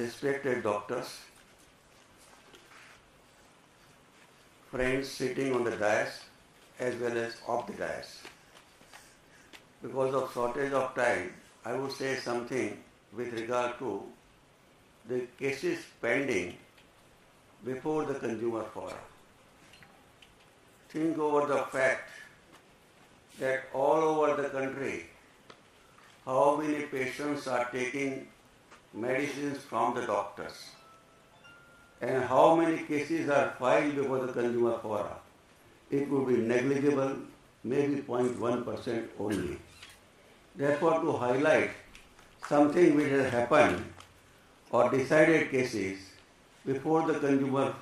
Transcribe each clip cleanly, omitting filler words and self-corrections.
respected doctors, friends sitting on the dais as well as off the dais. Because of shortage of time, I would say something with regard to the cases pending before the consumer forum. Think over the fact that all over the country, how many patients are taking medicines from the doctors and how many cases are filed before the consumer forum. It would be negligible, maybe 0.1% only. Therefore, to highlight something which has happened or decided cases before the National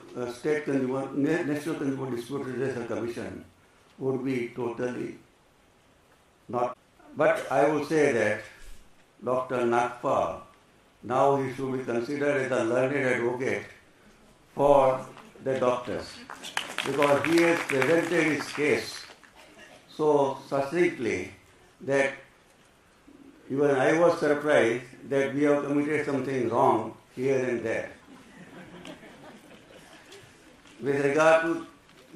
Consumer Dispute Resolution Commission would be totally not. But I would say that Dr. Nagpal, now he should be considered as a learned advocate for the doctors because he has presented his case so succinctly that even I was surprised that we have committed something wrong here and there. With regard to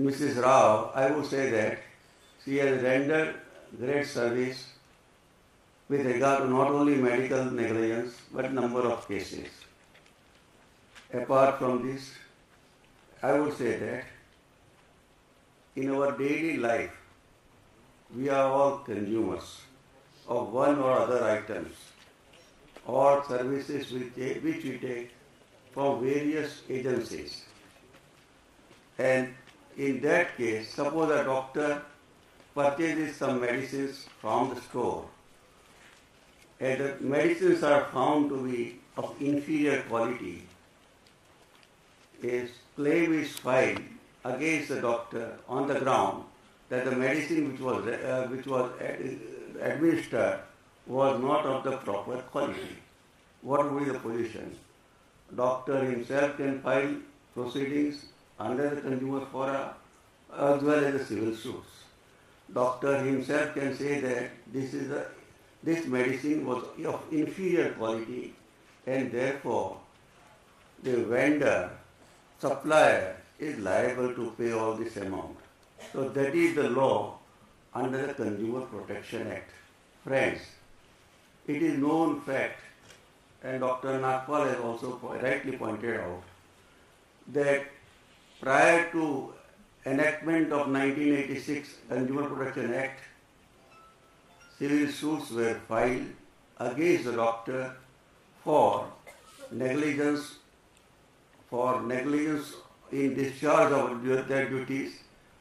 Mrs. Rao, I would say that she has rendered great service with regard to not only medical negligence but number of cases. Apart from this, I would say that in our daily life, we are all consumers of one or other items or services which we take from various agencies. And in that case, suppose a doctor purchases some medicines from the store and the medicines are found to be of inferior quality. A claim is filed against the doctor on the ground that the medicine which was administered was not of the proper quality. What would be the position? Doctor himself can file proceedings under the consumer fora as well as the civil suits. Doctor himself can say that this medicine was of inferior quality and therefore the vendor, supplier is liable to pay all this amount. So that is the law under the Consumer Protection Act. Friends, it is known fact, and Dr. Nagpal has also rightly pointed out, that prior to enactment of 1986 Consumer Protection Act, civil suits were filed against the doctor for negligence in discharge of their duties.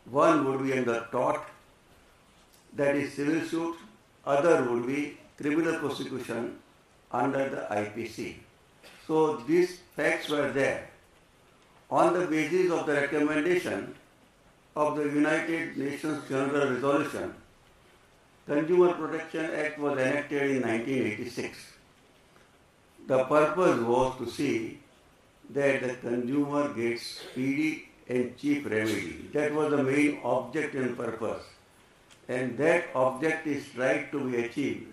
One would be under tort, that is civil suit, other would be criminal prosecution under the IPC. So these facts were there. On the basis of the recommendation of the United Nations General Resolution, Consumer Protection Act was enacted in 1986. The purpose was to see that the consumer gets speedy and cheap remedy. That was the main object and purpose. And that object is tried to be achieved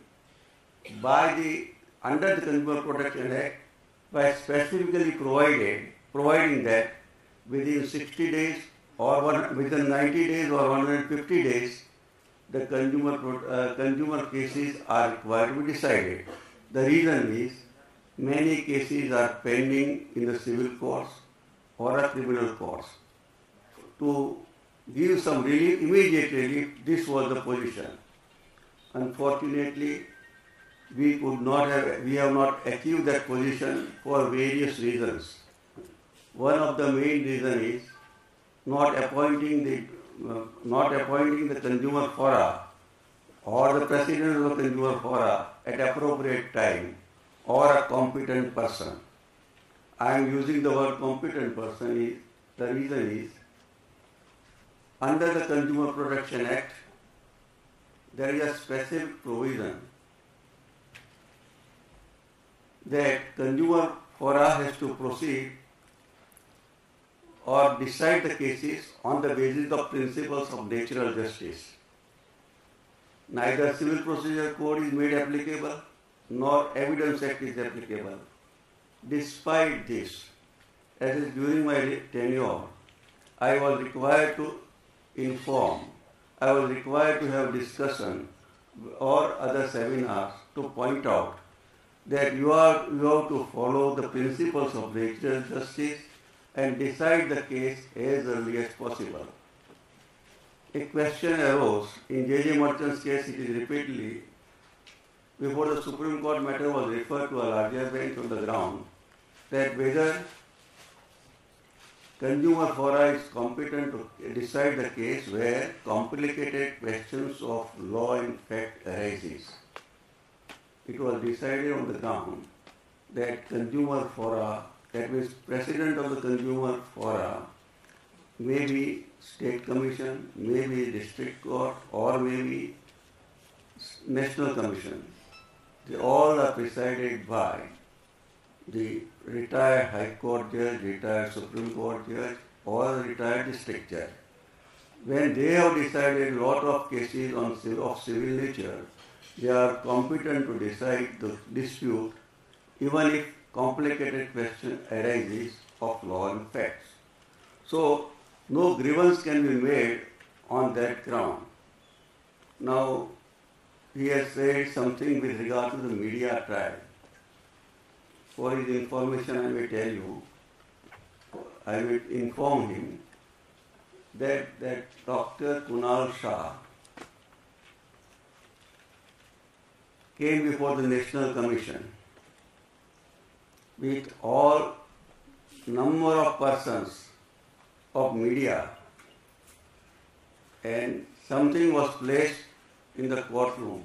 under the Consumer Protection Act by specifically providing that within 60 days or within 90 days or 150 days, the consumer cases are required to be decided. The reason is many cases are pending in the civil courts or a criminal courts. To give some relief, immediate relief, this was the position. Unfortunately, we have not achieved that position for various reasons. One of the main reasons is not appointing the consumer fora or the president of the consumer fora at appropriate time or a competent person. I am using the word competent person. The reason is under the Consumer Protection Act, there is a specific provision that consumer fora has to proceed or decide the cases on the basis of principles of natural justice. Neither Civil Procedure Code is made applicable nor Evidence Act is applicable. Despite this, as is during my tenure, I was required to inform, I was required to have discussion or other seminars to point out that you have to follow the principles of natural justice and decide the case as early as possible. A question arose in J.J. Merchant's case. It is repeatedly before the Supreme Court matter was referred to a larger bench on the ground that whether consumer fora is competent to decide the case where complicated questions of law and fact arises. It was decided on the ground that consumer fora, that means president of the consumer fora, may be state commission, may be district court, or may be national commission. They all are presided by the retired High Court judge, retired Supreme Court judge, or retired district judge. When they have decided a lot of cases of civil nature, they are competent to decide the dispute even if complicated question arises of law and facts. So, no grievance can be made on that ground. Now, he has said something with regard to the media trial. For his information, I may tell you, I will inform him that Dr. Kunal Shah came before the National Commission with all number of persons of media, and something was placed in the courtroom.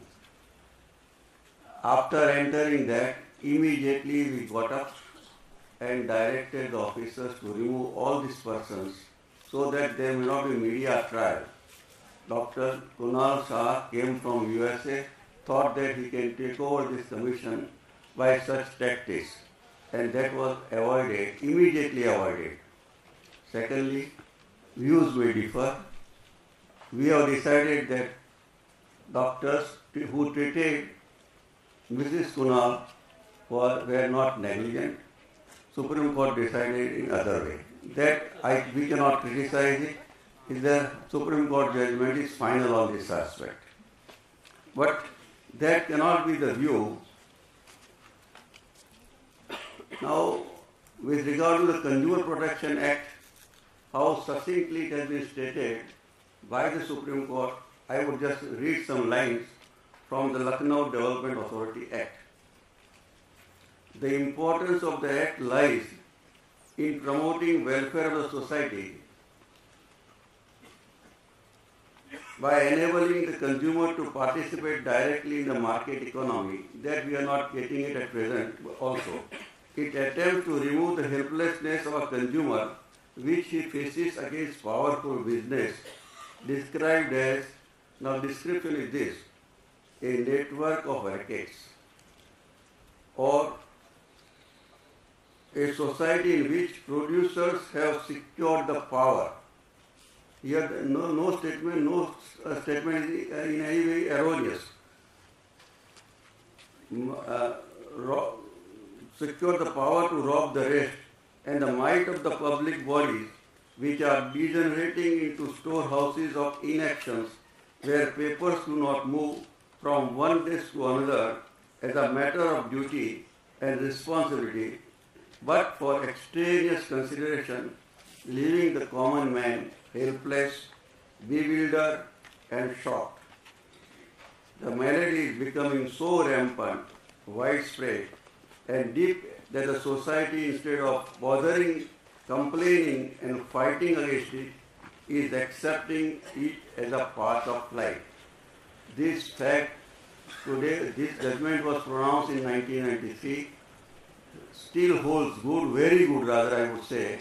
After entering that, immediately we got up and directed the officers to remove all these persons so that there may not be media trial. Dr. Kunal Shah came from USA, thought that he can take over this commission by such tactics, and that was avoided, immediately avoided. Secondly, views may differ. We have decided that doctors who treated Mrs. Kunal were not negligent. Supreme Court decided in other way. That we cannot criticize it. The Supreme Court judgment is final on this aspect. But that cannot be the view. Now, with regard to the Consumer Protection Act, how succinctly it has been stated by the Supreme Court, I would just read some lines from the Lucknow Development Authority Act. The importance of the Act lies in promoting welfare of the society by enabling the consumer to participate directly in the market economy, that we are not getting it at present also. It attempts to remove the helplessness of a consumer which he faces against powerful business, described as, now description is this, a network of rackets, or a society in which producers have secured the power. Here no statement is in any way erroneous. Secure the power to rob the rest, and the might of the public bodies which are degenerating into storehouses of inactions where papers do not move from one desk to another as a matter of duty and responsibility, but for extraneous consideration, leaving the common man helpless, bewildered, and shocked. The malady is becoming so rampant, widespread, and deep that the society, instead of bothering, complaining, and fighting against it, is accepting it as a part of life. This fact today, this judgment was pronounced in 1993, still holds good, very good rather I would say.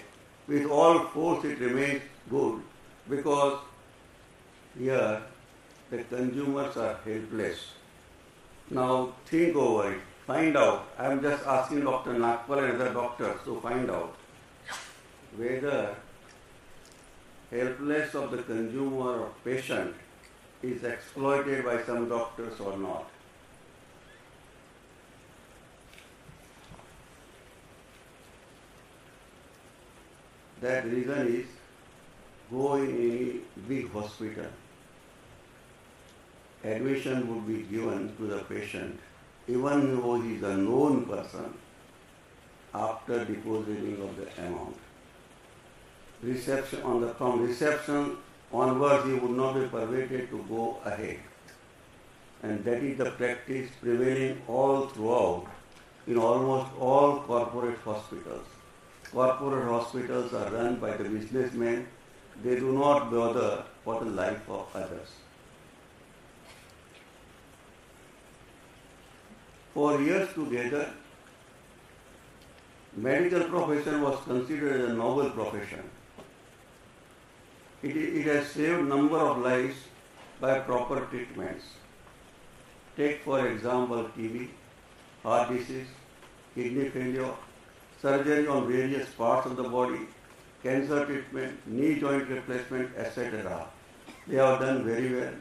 With all force it remains good, because here the consumers are helpless. Now think over it, find out. I am just asking Dr. Nagpal and other doctors to find out whether helplessness of the consumer or patient is exploited by some doctors or not. That reason is go in any big hospital. Admission would be given to the patient, even though he is a known person, after depositing of the amount. From reception onwards, he would not be permitted to go ahead. And that is the practice prevailing all throughout in almost all corporate hospitals. Corporate hospitals are run by the businessmen. They do not bother for the life of others. For years together, medical profession was considered as a noble profession. It has saved number of lives by proper treatments. Take for example TB, heart disease, kidney failure, surgery on various parts of the body, cancer treatment, knee joint replacement, etc. They have done very well.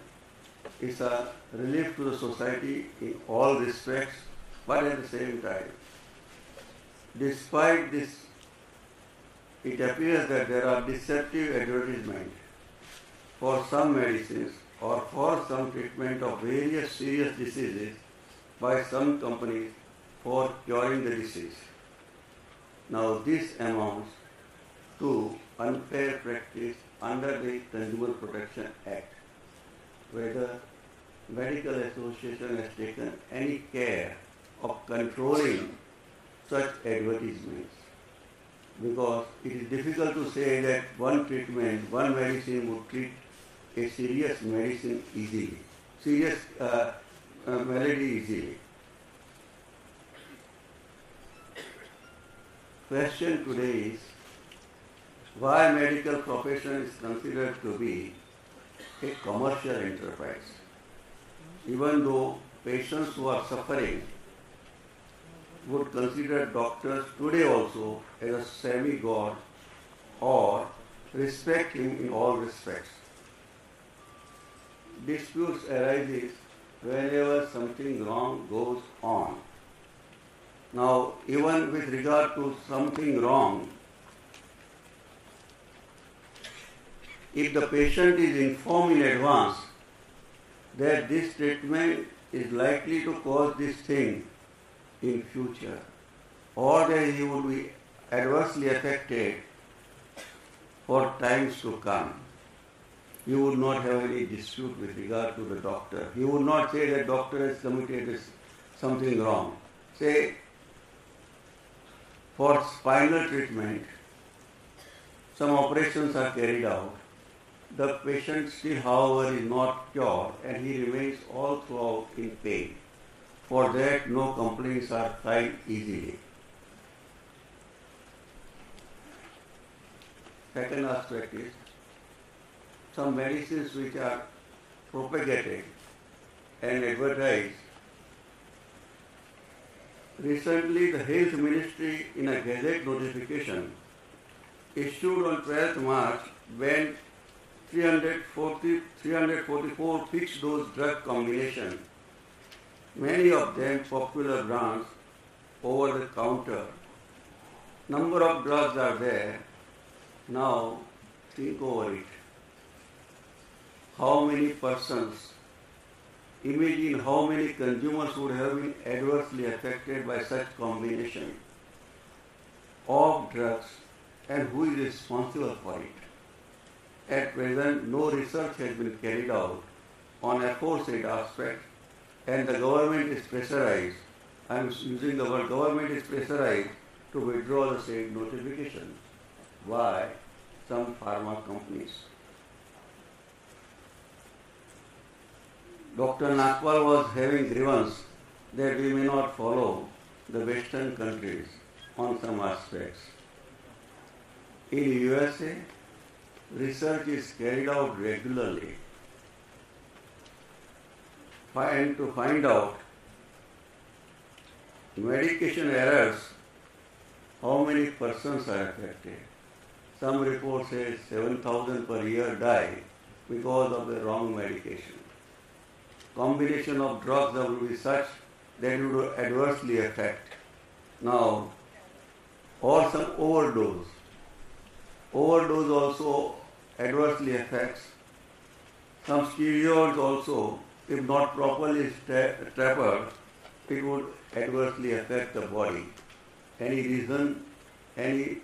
It's a relief to the society in all respects, but at the same time, despite this, it appears that there are deceptive advertisements for some medicines or for some treatment of various serious diseases by some companies for curing the disease. Now this amounts to unfair practice under the Consumer Protection Act. Whether Medical Association has taken any care of controlling such advertisements, because it is difficult to say that one treatment, one medicine would treat a serious medicine easily, serious malady easily. Question today is why medical profession is considered to be a commercial enterprise, even though patients who are suffering would consider doctors today also as a semi-god or respect him in all respects. Disputes arise whenever something wrong goes on. Now, even with regard to something wrong, if the patient is informed in advance that this treatment is likely to cause this thing in future, or that he would be adversely affected for times to come, he would not have any dispute with regard to the doctor. He would not say that doctor has committed something wrong. Say, for spinal treatment, some operations are carried out. The patient still, however, is not cured and he remains all throughout in pain. For that, no complaints are filed easily. Second aspect is, some medicines which are propagated and advertised. Recently, the Health Ministry, in a Gazette notification, issued on 12th March, banned 344 fixed dose drug combinations, many of them popular brands, over the counter. Number of drugs are there. Now, think over it. How many persons, imagine how many consumers would have been adversely affected by such combination of drugs, and who is responsible for it? At present, no research has been carried out on aforesaid aspect, and the government is pressurized, I am using the word government is pressurized to withdraw the said notification. Why? Some pharma companies. Dr. Nagpal was having grievance that we may not follow the Western countries on some aspects. In USA, research is carried out regularly to find out medication errors, how many persons are affected. Some reports say 7,000 per year die because of the wrong medication. Combination of drugs that will be such that it would adversely affect. Now, or some overdose. Overdose also adversely affects. Some steroids also, if not properly tapered, it would adversely affect the body. Any reason, any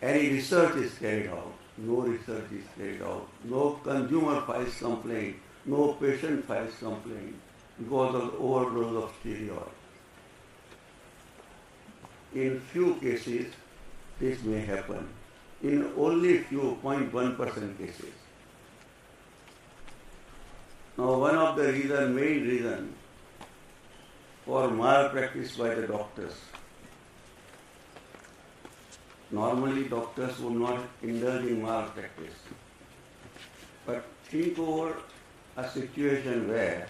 research is carried out. No research is carried out. No consumer files complaint. No patient files complaint because of the overdose of steroid. In few cases, this may happen. In only few 0.1% cases. Now, one of the main reason for malpractice by the doctors. Normally, doctors would not indulge in malpractice. But think over a situation where,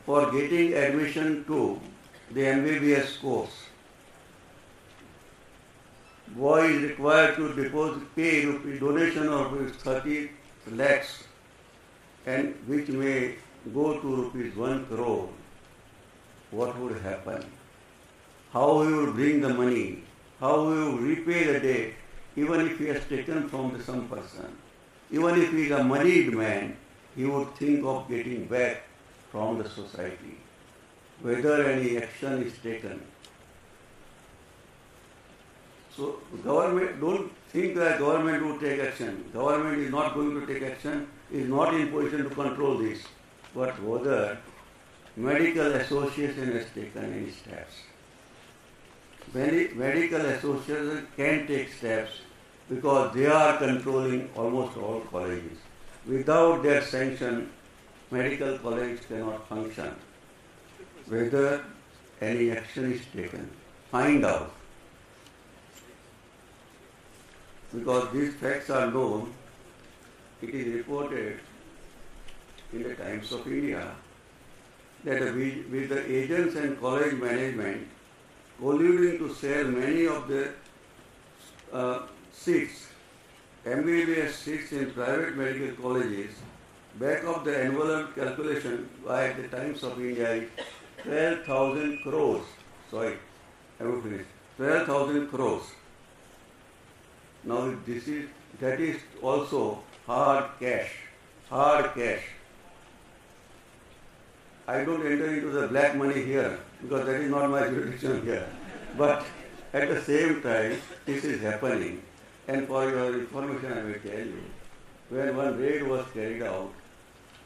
for getting admission to the MBBS course, boy is required to pay donation of 30 lakhs, and which may go to rupees 1 crore. What would happen? How he will bring the money? How he will repay the debt, even if he has taken from some person? Even if he is a moneyed man, he would think of getting back from the society, whether any action is taken. So government, don't think that government will take action. Government is not going to take action, is not in position to control this. But whether medical association has taken any steps. Medical association can take steps because they are controlling almost all colleges. Without their sanction, medical college cannot function. Whether any action is taken, find out. Because these facts are known, it is reported in the Times of India that with the agents and college management colluding to sell many of the seats, MBBS seats in private medical colleges, back of the envelope calculation by the Times of India is 12,000 crores. Sorry, I will finish. 12,000 crores. Now that is also hard cash. Hard cash. I don't enter into the black money here because that is not my jurisdiction here. But at the same time, this is happening. And for your information, I will tell you, when one raid was carried out,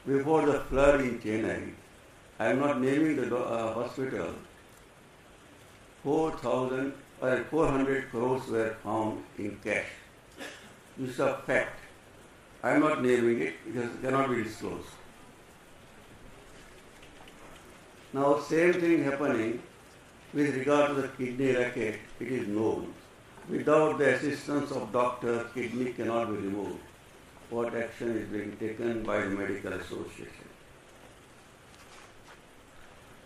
before the flood in Chennai, I am not naming the hospital, 400 crores were found in cash. This is a fact. I am not naming it because it cannot be disclosed. Now, same thing happening with regard to the kidney racket, it is known. Without the assistance of doctors, kidney cannot be removed. What action is being taken by the medical association?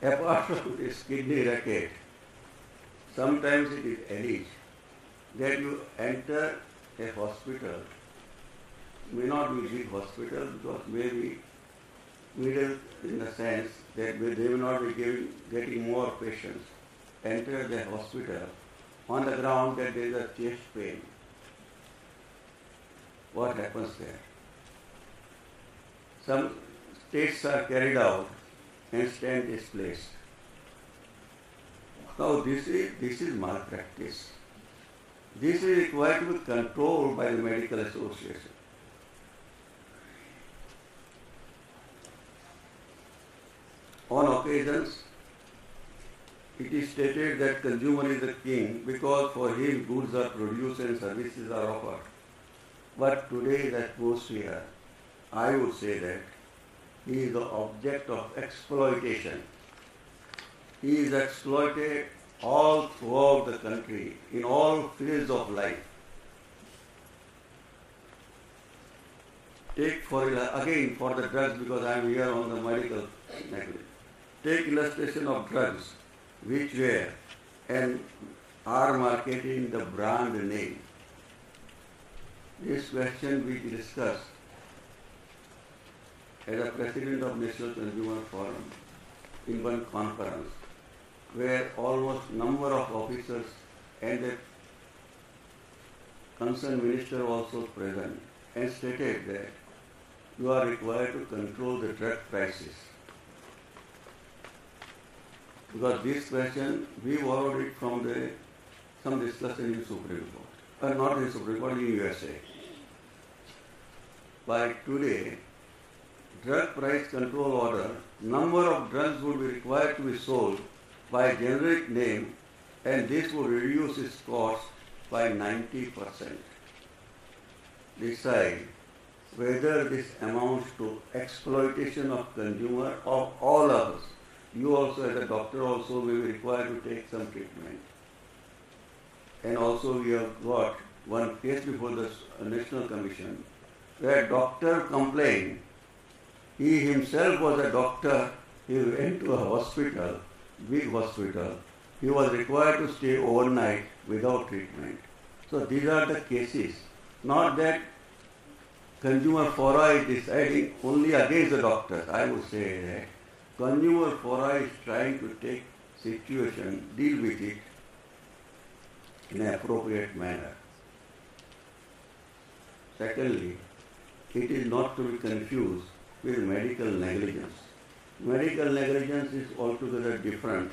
Apart from this kidney racket, sometimes it is alleged that you enter a hospital, may not be big hospital because maybe middle in the sense that they will not be getting more patients. Enter the hospital on the ground that there is a chest pain. What happens there? Some tests are carried out and stent is placed. Now this is malpractice. This is required to be controlled by the medical association. On occasions, it is stated that consumer is the king because for him goods are produced and services are offered. But today's atmosphere, I would say that he is the object of exploitation. He is exploited all throughout the country, in all fields of life. Take for the drugs, because I am here on the medical negligence. Take illustration of drugs which were and are marketing the brand name. This question we discussed as a president of National Consumer Forum in one conference, where almost number of officers and the concerned minister also present and stated that you are required to control the drug prices. Because this question, we borrowed it from some discussion in Supreme Court. Not in Supreme Court, in USA. By today, drug price control order, number of drugs would be required to be sold by generic name, and this would reduce its cost by 90%. Decide whether this amounts to exploitation of consumer or all others. You also as a doctor also will be required to take some treatment. And also we have got one case before the National Commission where a doctor complained. He himself was a doctor. He went to a hospital, big hospital. He was required to stay overnight without treatment. So these are the cases. Not that consumer fora is deciding only against the doctors. I would say that consumer fora is trying to take situation, deal with it in an appropriate manner. Secondly, it is not to be confused with medical negligence. Medical negligence is altogether different.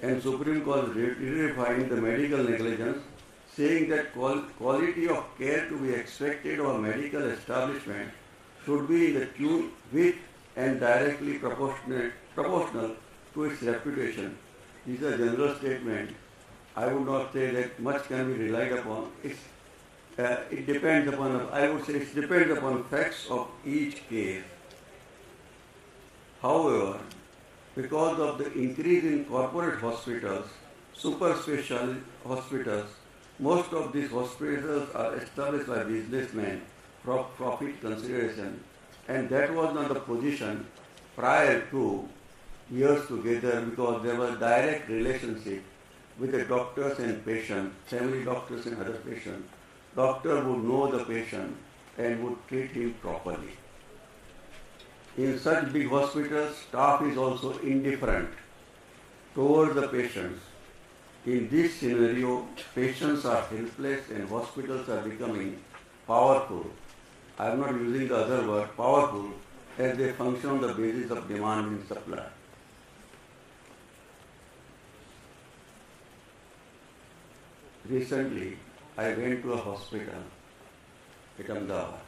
And Supreme Court redefined the medical negligence, saying that quality of care to be expected of a medical establishment should be in the tune with and directly proportional to its reputation. This is a general statement. I would not say that much can be relied upon. It depends upon, I would say it depends upon facts of each case. However, because of the increase in corporate hospitals, super special hospitals, most of these hospitals are established by businessmen for profit consideration, and that was not the position prior to years together, because there was direct relationship with the doctors and patients, family doctors and other patients. Doctor would know the patient and would treat him properly. In such big hospitals, staff is also indifferent towards the patients. In this scenario, patients are helpless and hospitals are becoming powerful. I am not using the other word, powerful, as they function on the basis of demand and supply. Recently, I went to a hospital at Ahmedabad.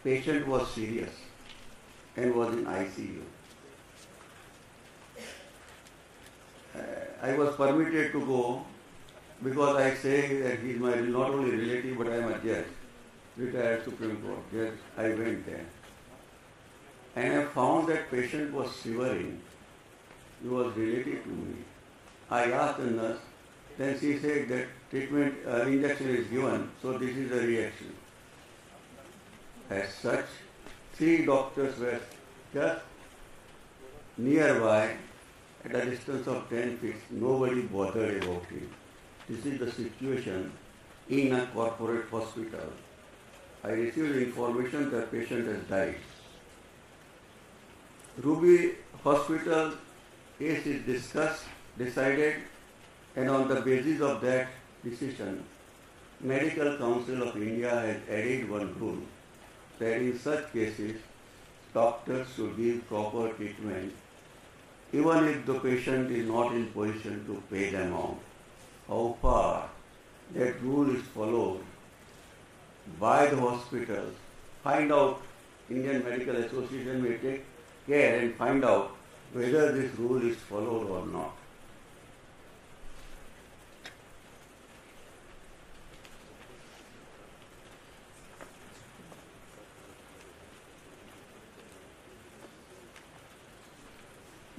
Patient was serious and was in ICU. I was permitted to go because I say that he is my not only relative but I am a judge, retired Supreme Court judge. I went there and I found that patient was shivering. He was related to me. I asked the nurse, then she said that treatment injection is given, so this is the reaction. As such, 3 doctors were just nearby at a distance of 10 feet. Nobody bothered about him. This is the situation in a corporate hospital. I received information that patient has died. Ruby Hospital case is discussed, decided, and on the basis of that decision, Medical Council of India has added one rule that in such cases, doctors should give proper treatment even if the patient is not in position to pay the amount. How far that rule is followed by the hospitals, find out, Indian Medical Association may take care and find out whether this rule is followed or not.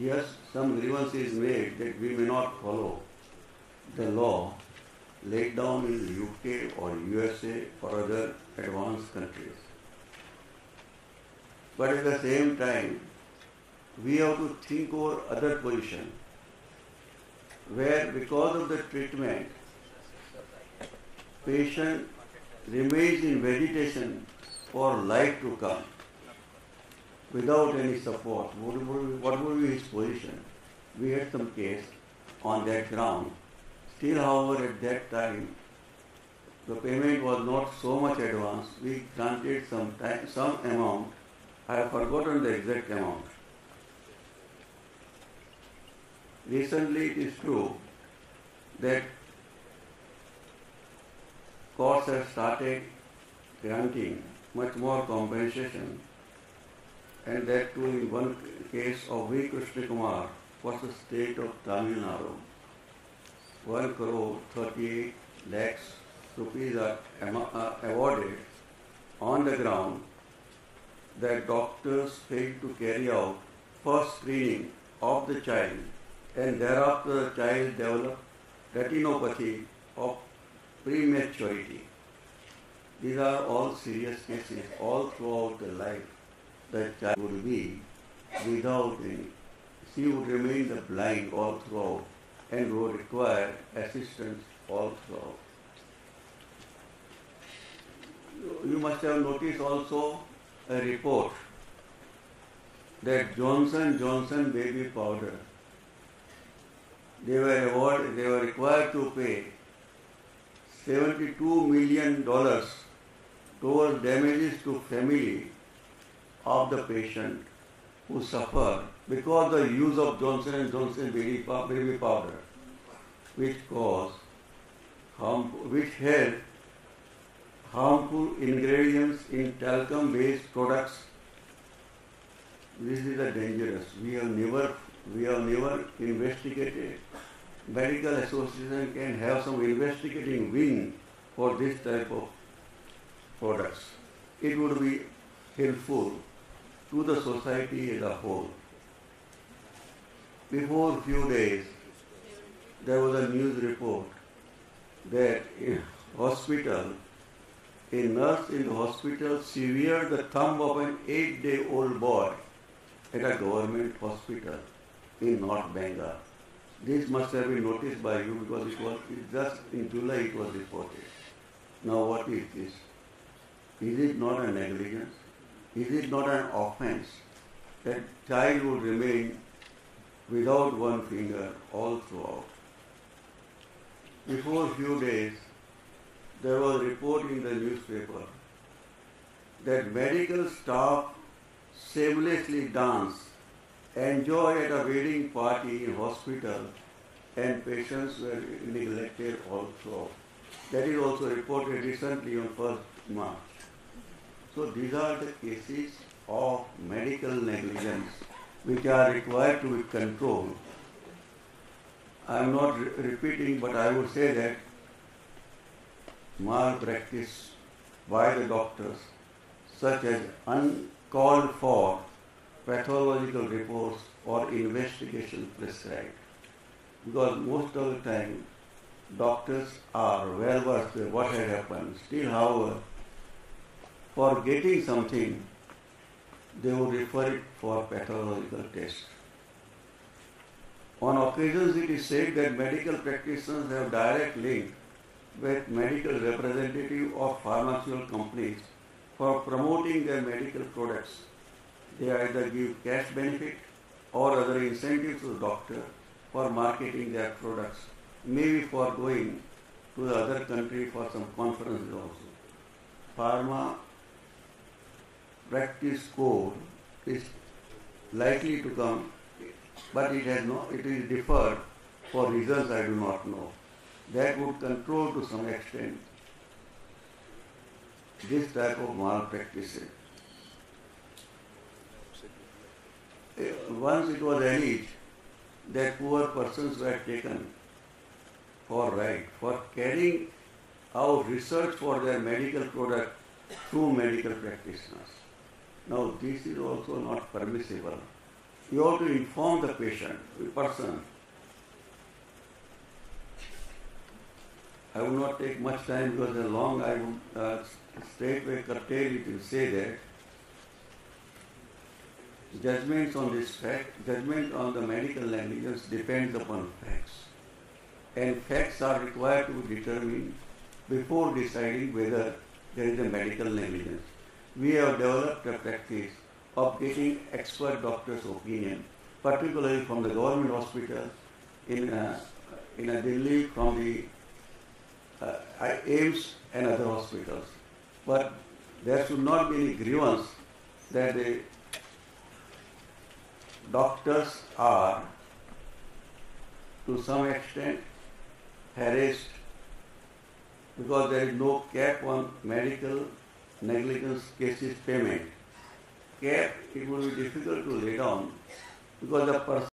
Yes, some grievance is made that we may not follow the law laid down in the UK or USA or other advanced countries. But at the same time, we have to think over other position where because of the treatment, patient remains in vegetation for life to come without any support. What would be his position? We had some case on that ground. Still, however, at that time, the payment was not so much advanced. We granted some amount. I have forgotten the exact amount. Recently, it is true that courts have started granting much more compensation, and that too in one case of V. Krishna Kumar versus state of Tamil Nadu. 1 crore 38 lakhs rupees are awarded on the ground that doctors failed to carry out first screening of the child, and thereafter the child developed retinopathy of prematurity. These are all serious cases. All throughout the life, the child would be without any. She would remain the blind all throughout and would require assistance all throughout. You must have noticed also a report that Johnson baby powder, they were required to pay $72 million towards damages to family of the patient who suffer because the use of Johnson baby powder, which had harmful ingredients in talcum-based products. This is a dangerous. We have never investigated. Medical association can have some investigating wing for this type of products. It would be helpful to the society as a whole. Before a few days, there was a news report that in hospital, a nurse in the hospital severed the thumb of an 8-day-old boy at a government hospital in North Bengal. This must have been noticed by you because it was just in July it was reported. Now what is this? Is it not a negligence? Is it not an offense that child would remain without one finger all throughout? Before a few days, there was a report in the newspaper that medical staff shamelessly dance, enjoy at a wedding party in hospital, and patients were neglected also. That is also reported recently on 1st March. So these are the cases of medical negligence which are required to be controlled. I am not repeating, but I would say that malpractice by the doctors, such as uncalled for pathological reports or investigation prescribed. Because most of the time, doctors are well versed with what had happened. Still, however, for getting something, they would refer it for pathological test. On occasions, it is said that medical practitioners have direct link with medical representatives of pharmaceutical companies for promoting their medical products. They either give cash benefit or other incentives to the doctor for marketing their products, maybe for going to the other country for some conferences also. Pharma practice code is likely to come, but it is deferred for reasons I do not know. That would control to some extent this type of malpractice. Once it was alleged that poor persons were taken for carrying out research for their medical product through medical practitioners. Now this is also not permissible. You have to inform the patient, the person. I will not take much time because the long I would straightway curtail it and say that judgments on this fact, judgment on the medical negligence depends upon facts. And facts are required to be determined before deciding whether there is a medical negligence. We have developed a practice of getting expert doctors' opinion, particularly from the government hospitals in in a Delhi from the AIIMS and other hospitals. But there should not be any grievance that the doctors are to some extent harassed because there is no cap on medical negligence cases payment. Cap, it will be difficult to lay down because the person